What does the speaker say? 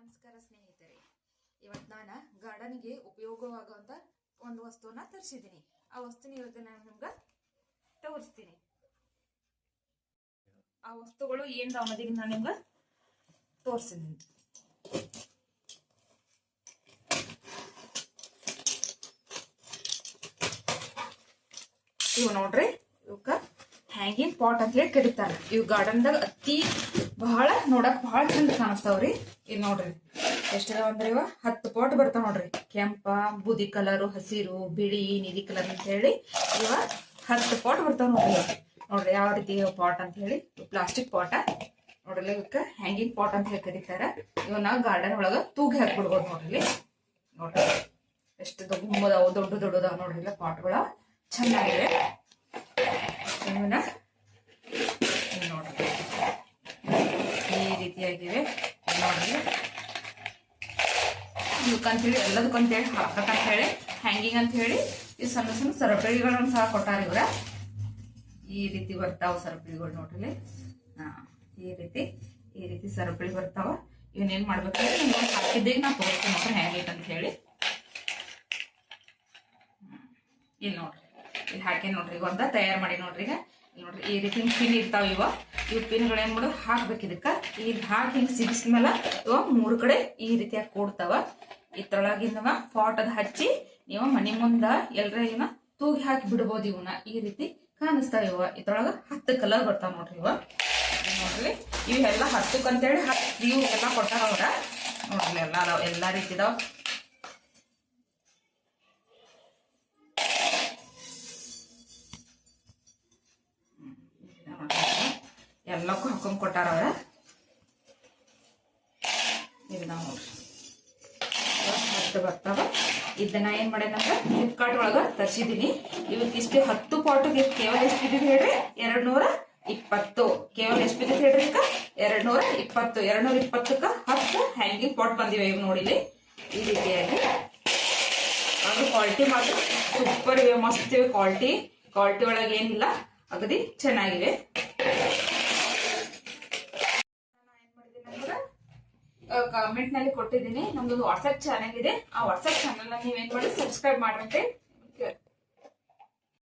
ನಮಸ್ಕಾರ ಸ್ನೇಹಿತರೆ, ಇವತ್ತು ನಾನು ಗಾರ್ಡನ್ಗೆ ಉಪಯೋಗವಾಗುವಂತ ಒಂದು ವಸ್ತುವನ್ನ ತರಿಸಿದ್ದೀನಿ. ಆ ವಸ್ತುನ ಇವತ್ತು ನಾನು ನಿಮ್ಗೆ ತೋರಿಸ್ತೀನಿ. ಆ ವಸ್ತುಗಳು ಏನ್ ಅನ್ನೋದಕ್ಕೆ ನಾನು ನಿಮ್ಗೆ ತೋರಿಸ್ತೀನಿ. ಇವು ನೋಡ್ರಿ, ಇವಕ್ಕ ಹ್ಯಾಂಗಿಂಗ್ ಪಾಟ್ ಅಂತ ಹೇಳಿ ಕರೀತಾರ. ಇವು ಗಾರ್ಡನ್ದಾಗ ಬಹಳ ನೋಡಕ್ ಬಹಳ ಚಂದ ಕಾಣಿಸ್ತಾವ್ರಿ. ಇಲ್ಲಿ ನೋಡ್ರಿ ಎಷ್ಟಿದಾವ ಅಂದ್ರೆ ಇವ 10 ಪಾಟ್ ಬರ್ತಾವ ನೋಡ್ರಿ. ಕೆಂಪ, ಬೂದಿ ಕಲರ್, ಹಸಿರು, ಬಿಳಿ, ನೀಲಿ ಕಲರ್ ಅಂತ ಹೇಳಿ ಇವ 10 ಪಾಟ್ ಬರ್ತಾವ ನೋಡ್ರಿ. ನೋಡ್ರಿ ಯಾವ ರೀತಿ ಪಾಟ್ ಅಂತ ಹೇಳಿ, ಪ್ಲಾಸ್ಟಿಕ್ ಪಾಟ ನೋಡ್ರಿ. ಇವಕ್ಕ ಹ್ಯಾಂಗಿಂಗ್ ಪಾಟ್ ಅಂತ ಹೇಳಿ ಕರೀತಾರ. ಇವನ್ನ ಗಾರ್ಡನ್ ಒಳಗ ತೂಗಿ ಹಾಕ್ಬಿಡ್ಬೋದು ನೋಡ್ರಿ. ನೋಡ್ರಿ ಎಷ್ಟು ದೊಡ್ಡದಾವ ನೋಡ್ರಿ ಪಾಟ್ಗಳ, ಚೆನ್ನಾಗಿದೆ. ಇವನ್ನ ನೋಡ್ರಿ ಈ ರೀತಿಯಾಗಿವೆ ನೋಡ್ರಿ. ಇವಕ್ಕಂತ ಹೇಳಿ ಎಲ್ಲದಕ್ಕಂತೇಳಿ ಹಾಕಂತ ಹೇಳಿ ಹ್ಯಾಂಗಿಂಗ್ ಅಂತ ಹೇಳಿ ಈ ಸಣ್ಣ ಸಣ್ಣ ಸರಪಳಿಗಳನ್ನ ಸಹ ಕೊಟ್ಟಾರ ಇವ್ರ. ಈ ರೀತಿ ಬರ್ತಾವ ಸರಪಳಿಗಳು ನೋಡ್ರಿ. ಈ ರೀತಿ ಸರಪಳಿ ಬರ್ತಾವ. ಇವನ್ನೇನ್ ಮಾಡ್ಬೇಕಂದ್ರೆ ನಿಮ್ಗೆ ಹಾಕಿದ್ದೇ ನಾ ತೋರಿಸ್ತೀನಿ ನೋಡ್ರಿ ಹ್ಯಾಂಗಿಂಗ್ ಅಂತ ಹೇಳಿ. ಇಲ್ಲಿ ನೋಡ್ರಿ, ಇಲ್ಲಿ ಹಾಕಿ ನೋಡ್ರಿ, ಒಂದ ತಯಾರು ಮಾಡಿ ನೋಡ್ರಿ. ನೋಡ್ರಿ ಈ ರೀತಿ ಪಿನ್ ಇರ್ತಾವ. ಇವ್ ಪಿನ್ಗಳು ಏನ್ ಮಾಡೋದು ಹಾಕ್ಬೇಕು ಇದಕ್ಕ. ಇಲ್ಲಿ ಹಾಕಿ ಹಿಂಗ್ ಸಿಗಿಸ್ಮೇಲೆ ಇವ 3 ಕಡೆ ಈ ರೀತಿಯಾಗಿ ಕೂಡ್ತಾವ. ಇದ್ರೊಳಗಿಂದವ ಪಾಟ್ ಅದ್ ಹಚ್ಚಿ ನೀವು ಮನಿ ಮುಂದ ಎಲ್ರ ಇವನ್ನ ತೂಗಿ ಹಾಕಿ ಬಿಡ್ಬೋದು. ಇವನ್ನ ಈ ರೀತಿ ಕಾಣಿಸ್ತಾವ. ಇದ್ರೊಳಗ 10 ಕಲರ್ ಬರ್ತಾವ ನೋಡ್ರಿ. ನೋಡ್ರಿ ಇವೆಲ್ಲ 10 ಅಂತೇಳಿ ಇವು ಎಲ್ಲ ಕೊಟ್ಟಾರ ಅವ್ರ. ನೋಡ್ರಿ ಎಲ್ಲ ಅದಾವ, ಎಲ್ಲಾ ರೀತಿ ಇದಾವ. ಎಲ್ಲಕ್ಕೂ ಹಾಕೊಂಡ್ ಕೊಟ್ಟಾರ ಅವ್ರ. ಇದು ನಾವು ನೋಡ್ರಿ 10 ಬರ್ತಾವ. ಇದನ್ನ ಏನ್ ಮಾಡೇನಂದ್ರ ಫ್ಲಿಪ್ಕಾರ್ಟ್ ಒಳಗ ತರ್ಸಿದೀನಿ. ಇವಕ್ಕಿಷ್ಟು 10 ಪಾಟ್ಗೆ ಕೇವಲ ಎಷ್ಟು ಬಿದ್ದಿದೆ ಹೇಳ್ರಿ? 220. ಕೇವಲ ಎಷ್ಟು ಬಿದ್ದಿದೆ ಹೇಳ್ರಿ? 220. 220ಕ್ಕ 10 ಹ್ಯಾಂಗಿಂಗ್ ಪಾಟ್ ಬಂದಿವೆ. ಇವ್ ನೋಡಿಲಿ ಈ ರೀತಿಯಾಗಿ. ಅದು ಕ್ವಾಲಿಟಿ ಮಾತ್ರ ಸೂಪರ್ ಇವೆ, ಮಸ್ತ್ ಇವೆ. ಕ್ವಾಲಿಟಿ ಒಳಗೆ ಏನಿಲ್ಲ, ಅಗದಿ ಚೆನ್ನಾಗಿವೆ. ಕಾಮೆಂಟ್ ನಲ್ಲಿ ಕೊಟ್ಟಿದ್ದೀನಿ. ನಮ್ದೊಂದು ವಾಟ್ಸ್ಆಪ್ ಚಾನೆಲ್ ಇದೆ. ಆ ವಾಟ್ಸ್ಆಪ್ ಚಾನೆಲ್ ನೀವೇನ್ ಮಾಡಿ ಸಬ್ಸ್ಕ್ರೈಬ್ ಮಾಡ್ರಂತೆ